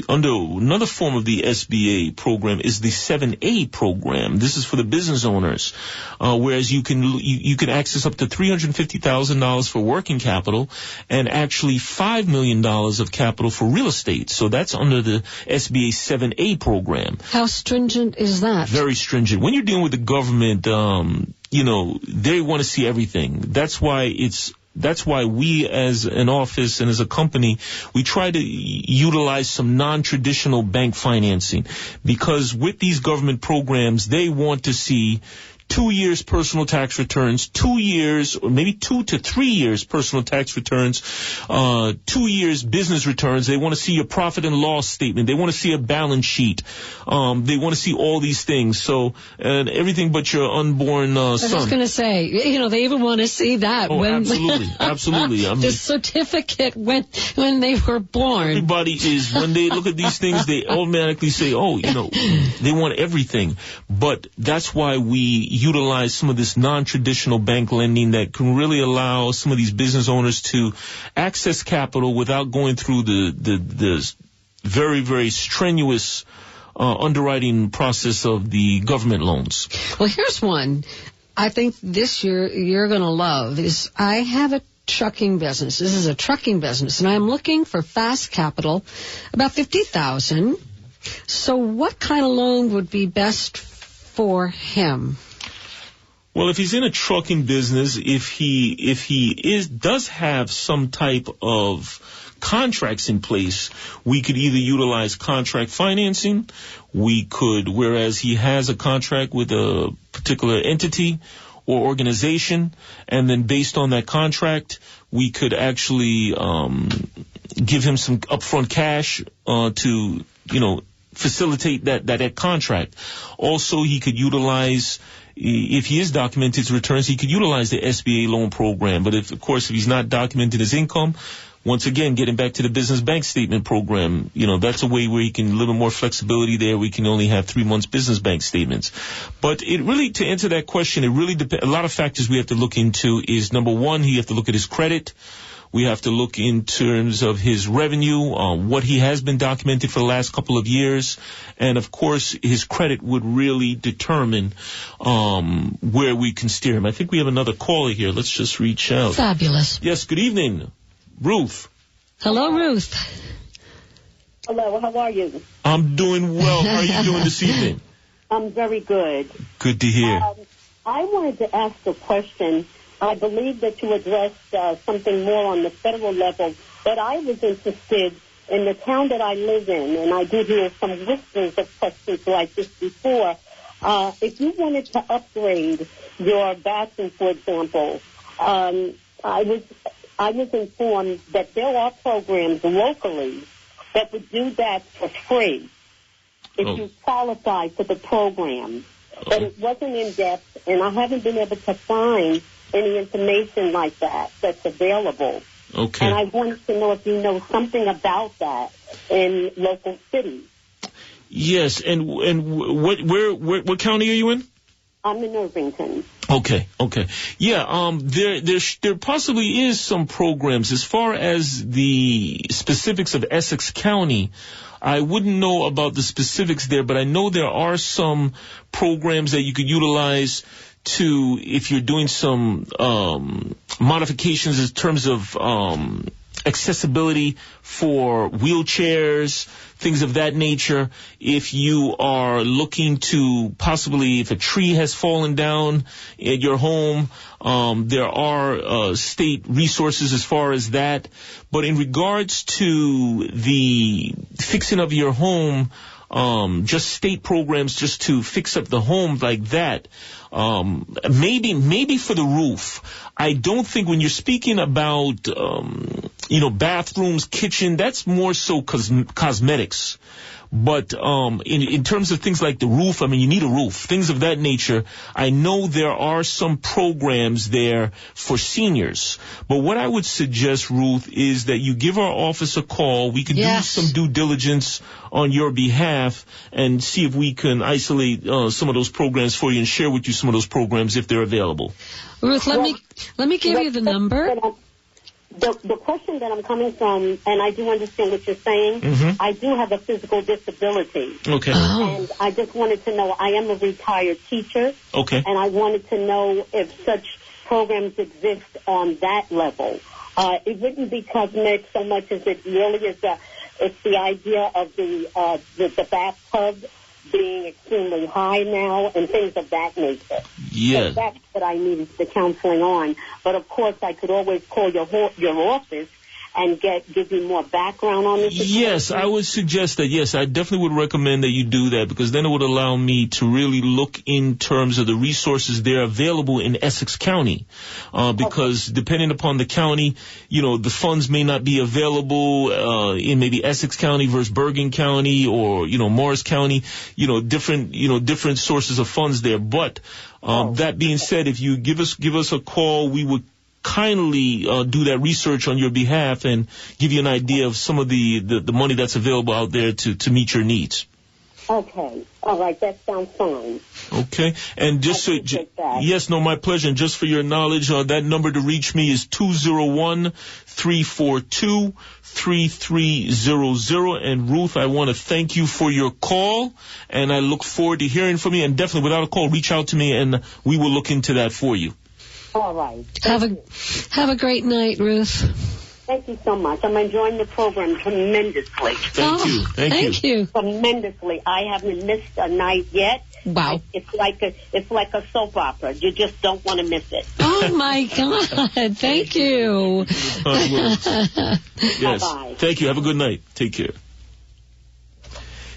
under another form of the SBA program is the 7A program. This is for the business owners, whereas you can access up to $350,000 for working capital and actually $5 million of capital for real estate. So that's under the SBA 7A program. How stringent is that? Very stringent. When you're dealing with the government, they want to see everything. That's why we as an office and as a company, we try to utilize some non-traditional bank financing, because with these government programs, they want to see 2 years personal tax returns, 2 years or maybe 2 to 3 years personal tax returns, 2 years business returns. They want to see your profit and loss statement. They want to see a balance sheet. They want to see all these things. So, and everything but your unborn son. I was just going to say, they even want to see that. Oh, absolutely. I mean, the certificate when they were born. Everybody is, when they look at these things, they automatically say, they want everything. But that's why we utilize some of this non-traditional bank lending that can really allow some of these business owners to access capital without going through the very, very strenuous underwriting process of the government loans. Well, here's one I think this year you're going to love. Is I have a trucking business. This is a trucking business, and I'm looking for fast capital, about $50,000. So what kind of loan would be best for him? Well, if he's in a trucking business, if he does have some type of contracts in place, we could either utilize contract financing. We could, whereas he has a contract with a particular entity or organization, and then based on that contract, we could actually give him some upfront cash to facilitate that contract. Also, he could utilize, if he is documented his returns, he could utilize the SBA loan program. But if he's not documented his income, once again, getting back to the business bank statement program, that's a way where he can a little more flexibility there. We can only have 3 months business bank statements. But it really, to answer that question, it really depends. A lot of factors we have to look into is, number one, you have to look at his credit. We have to look in terms of his revenue, what he has been documented for the last couple of years. And, of course, his credit would really determine where we can steer him. I think we have another caller here. Let's just reach out. Fabulous. Yes, good evening. Ruth. Hello, Ruth. Hello, how are you? I'm doing well. How are you doing this evening? I'm very good. Good to hear. I wanted to ask a question. I believe that you addressed something more on the federal level, but I was interested in the town that I live in, and I did hear some whispers of questions like this before. If you wanted to upgrade your bathroom, for example, I was informed that there are programs locally that would do that for free if you qualify for the program. But it wasn't in depth, and I haven't been able to find any information like that that's available. Okay. And I wanted to know if you know something about that in local cities. Yes, and what county are you in? I'm in Irvington. Okay. Yeah, there possibly is some programs. As far as the specifics of Essex County, I wouldn't know about the specifics there, but I know there are some programs that you could utilize to, if you're doing some modifications in terms of accessibility for wheelchairs, things of that nature. If you are looking to possibly, if a tree has fallen down at your home, there are state resources as far as that. But in regards to the fixing of your home, just state programs just to fix up the home like that, maybe for the roof. I don't think when you're speaking about bathrooms, kitchen, that's more so cosmetics. But in terms of things like the roof, you need a roof, things of that nature. I know there are some programs there for seniors. But what I would suggest, Ruth, is that you give our office a call. We can do some due diligence on your behalf and see if we can isolate some of those programs for you and share with you some of those programs if they're available. Ruth, let me give you the number. The question that I'm coming from, and I do understand what you're saying, I do have a physical disability. Okay. And I just wanted to know, I am a retired teacher. Okay. And I wanted to know if such programs exist on that level. It wouldn't be cosmetic so much as it really is it's the idea of the bathtub being extremely high now and things of that nature. Yeah. So that's what I needed the counseling on. But, of course, I could always call your office and give you more background on this. Yes, I would suggest that. Yes, I definitely would recommend that you do that because then it would allow me to really look in terms of the resources there available in Essex County. Because depending upon the county, the funds may not be available in maybe Essex County versus Bergen County or, Morris County, different sources of funds there. But that being said, if you give us a call, we would kindly do that research on your behalf and give you an idea of some of the money that's available out there to meet your needs. Okay. All right. That sounds fine. Okay. And just yes, no, my pleasure. And just for your knowledge, that number to reach me is 201-342-3300. And Ruth, I want to thank you for your call, and I look forward to hearing from you. And definitely, without a call, reach out to me, and we will look into that for you. All right. Have a great night, Ruth. Thank you so much. I'm enjoying the program tremendously. Thank you. Thank you. Tremendously. I haven't missed a night yet. Wow. It's like a soap opera. You just don't want to miss it. Oh my God. Thank you. Yes. Bye-bye. Thank you. Have a good night. Take care.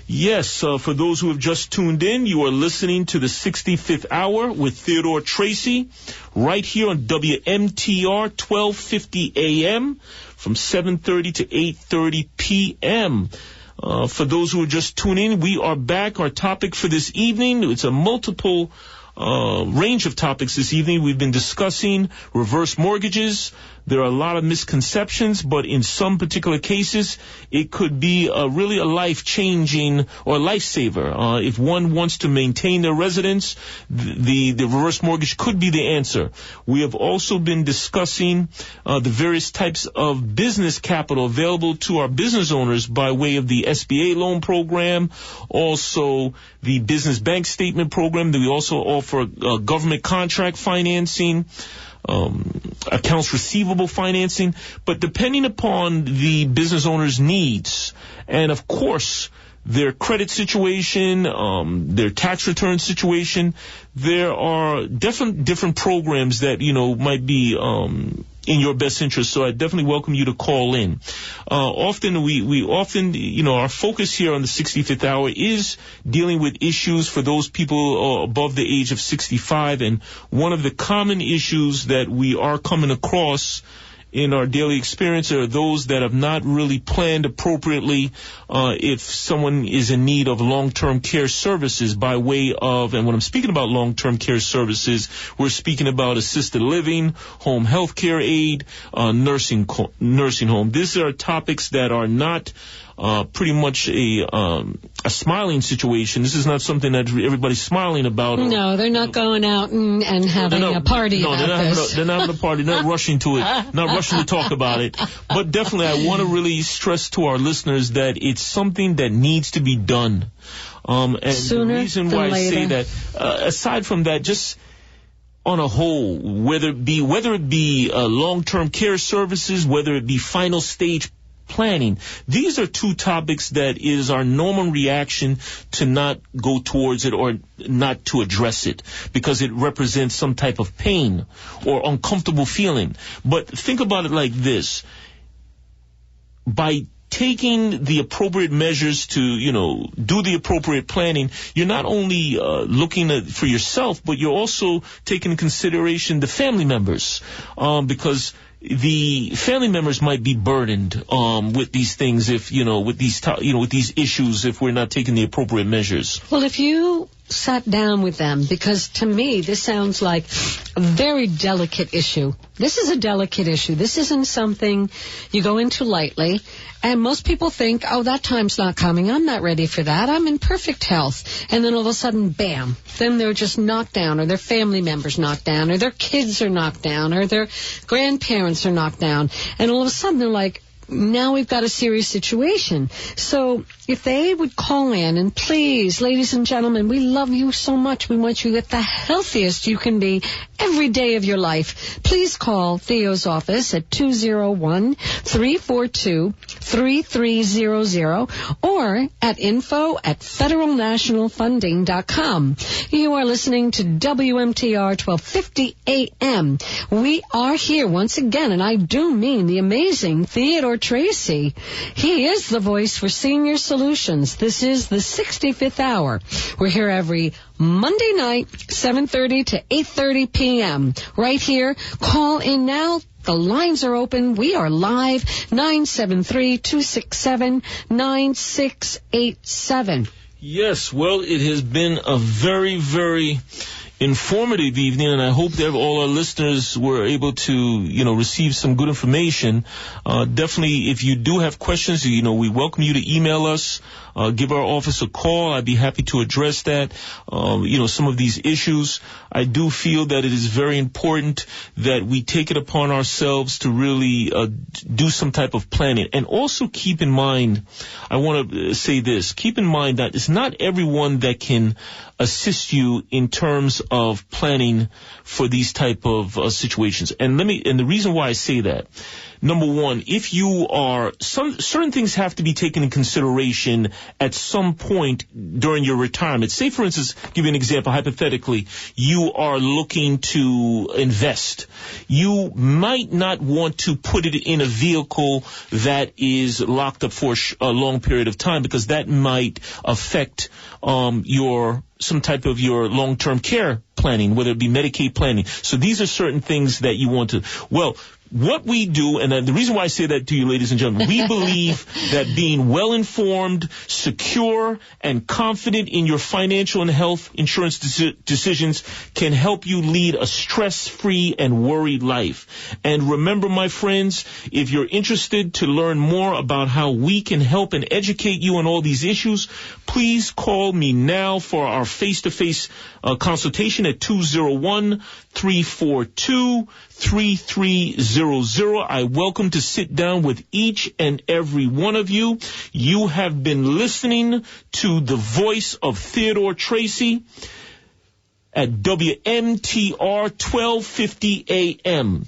Yes, for those who have just tuned in, you are listening to the 65th Hour with Theodore Tracey right here on WMTR 1250 AM from 7:30 to 8:30 p.m. For those who are just tuning in, we are back. Our topic for this evening, it's a multiple range of topics this evening. We've been discussing reverse mortgages. There are a lot of misconceptions, but in some particular cases, it could be really a life-changing or lifesaver. If one wants to maintain their residence, the reverse mortgage could be the answer. We have also been discussing the various types of business capital available to our business owners by way of the SBA loan program, also the business bank statement program. We also offer government contract financing, accounts receivable financing, but depending upon the business owner's needs and, of course, their credit situation, their tax return situation, there are different programs that, might be in your best interest. So I definitely welcome you to call in. Often we often, our focus here on the 65th Hour is dealing with issues for those people above the age of 65. And one of the common issues that we are coming across in our daily experience are those that have not really planned appropriately if someone is in need of long-term care services by way of, and when I'm speaking about long-term care services, we're speaking about assisted living, home health care aid, nursing home. These are topics that are not pretty much a smiling situation. This is not something that everybody's smiling about. No, they're not going out and having a party about this. They're not having a party. They're not rushing to it. Not rushing to talk about it. But definitely I want to really stress to our listeners that it's something that needs to be done. And sooner the reason than why later. I say that, aside from that, just on a whole, whether it be long-term care services, whether it be final stage planning, these are two topics that is our normal reaction to not go towards it or not to address it because it represents some type of pain or uncomfortable feeling. But think about it like this. By taking the appropriate measures to, do the appropriate planning, you're not only looking for yourself, but you're also taking into consideration the family members, because the family members might be burdened with these things if, with these issues if we're not taking the appropriate measures. Well, if you sat down with them, because to me this sounds like a very delicate issue. This is a delicate issue. This isn't something you go into lightly. And most people think, oh, that time's not coming. I'm not ready for that. I'm in perfect health. And then all of a sudden, bam, then they're just knocked down, or their family members knocked down, or their kids are knocked down, or their grandparents are knocked down. And all of a sudden they're like, now we've got a serious situation. So if they would call in, and please, ladies and gentlemen, we love you so much. We want you at the healthiest you can be every day of your life. Please call Theo's office at 201-342-3300 or at info@federalnationalfunding.com. You are listening to WMTR 1250 AM. We are here once again, and I do mean the amazing Theodore Tracey. He is the voice for senior solutions. This is the 65th hour. We're here every Monday night, 7:30 to 8:30 p.m. right here. Call in now. The lines are open. We are live, 973-267-9687. Yes, well, it has been a very, very informative evening, and I hope that all our listeners were able to, receive some good information. Definitely, if you do have questions, we welcome you to email us, give our office a call. I'd be happy to address that, some of these issues. I do feel that it is very important that we take it upon ourselves to really do some type of planning. And also keep in mind, I want to say this, keep in mind that it's not everyone that can assist you in terms of planning for these type of situations. And the reason why I say that, number one, if you are, certain things have to be taken in consideration at some point during your retirement. Say, for instance, give you an example, hypothetically, you are looking to invest. You might not want to put it in a vehicle that is locked up for a long period of time, because that might affect some type of your long-term care planning, whether it be Medicaid planning. So these are certain things that you want to, what we do, and the reason why I say that to you, ladies and gentlemen, we believe that being well-informed, secure, and confident in your financial and health insurance decisions can help you lead a stress-free and worried life. And remember, my friends, if you're interested to learn more about how we can help and educate you on all these issues, please call me now for our face-to-face consultation at 201-342-3300. I welcome to sit down with each and every one of you. You have been listening to the voice of Theodore Tracey at WMTR 1250 AM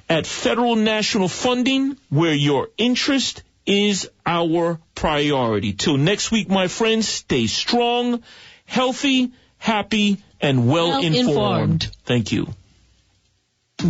at Federal National Funding, where your interest is our priority. Till next week, my friends, stay strong, healthy, happy, and well-informed. Thank you.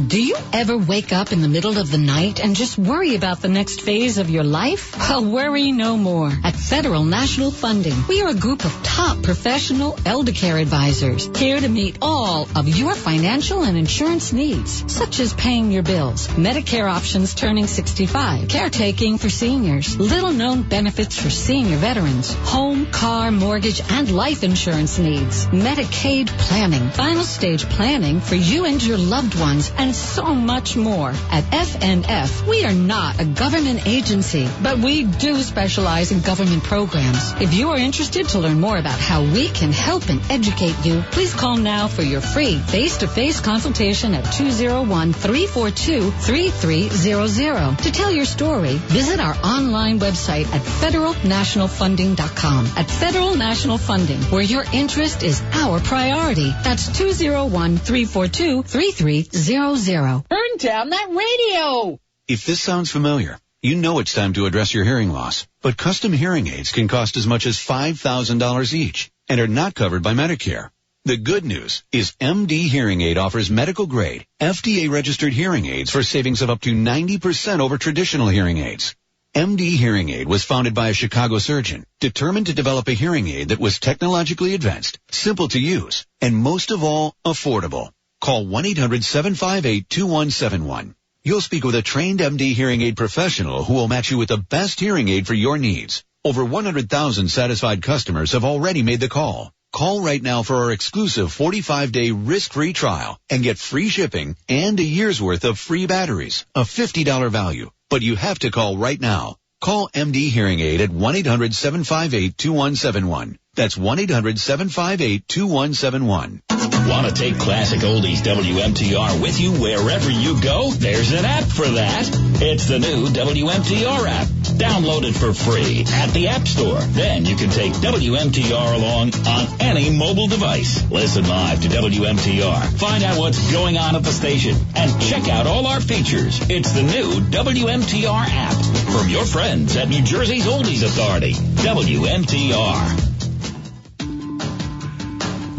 Do you ever wake up in the middle of the night and just worry about the next phase of your life? Well, worry no more. At Federal National Funding, we are a group of top professional elder care advisors here to meet all of your financial and insurance needs, such as paying your bills, Medicare options turning 65, caretaking for seniors, little-known benefits for senior veterans, home, car, mortgage, and life insurance needs, Medicaid planning, final stage planning for you and your loved ones, and so much more. At FNF, we are not a government agency, but we do specialize in government programs. If you are interested to learn more about how we can help and educate you, please call now for your free face-to-face consultation at 201-342-3300. To tell your story, visit our online website at federalnationalfunding.com. At Federal National Funding, where your interest is our priority. That's 201-342-3300. Turn down that radio! If this sounds familiar, you know it's time to address your hearing loss. But custom hearing aids can cost as much as $5,000 each and are not covered by Medicare. The good news is MD Hearing Aid offers medical-grade, FDA-registered hearing aids for savings of up to 90% over traditional hearing aids. MD Hearing Aid was founded by a Chicago surgeon determined to develop a hearing aid that was technologically advanced, simple to use, and most of all, affordable. Call 1-800-758-2171. You'll speak with a trained MD hearing aid professional who will match you with the best hearing aid for your needs. Over 100,000 satisfied customers have already made the call. Call right now for our exclusive 45-day risk-free trial and get free shipping and a year's worth of free batteries, a $50 value. But you have to call right now. Call MD Hearing Aid at 1-800-758-2171. That's 1-800-758-2171. Want to take classic oldies WMTR with you wherever you go? There's an app for that. It's the new WMTR app. Download it for free at the App Store. Then you can take WMTR along on any mobile device. Listen live to WMTR. Find out what's going on at the station and check out all our features. It's the new WMTR app from your friends at New Jersey's Oldies Authority, WMTR.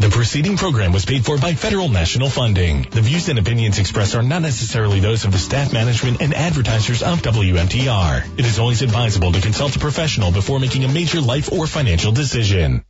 The preceding program was paid for by federal national funding. The views and opinions expressed are not necessarily those of the staff, management, and advertisers of WMTR. It is always advisable to consult a professional before making a major life or financial decision.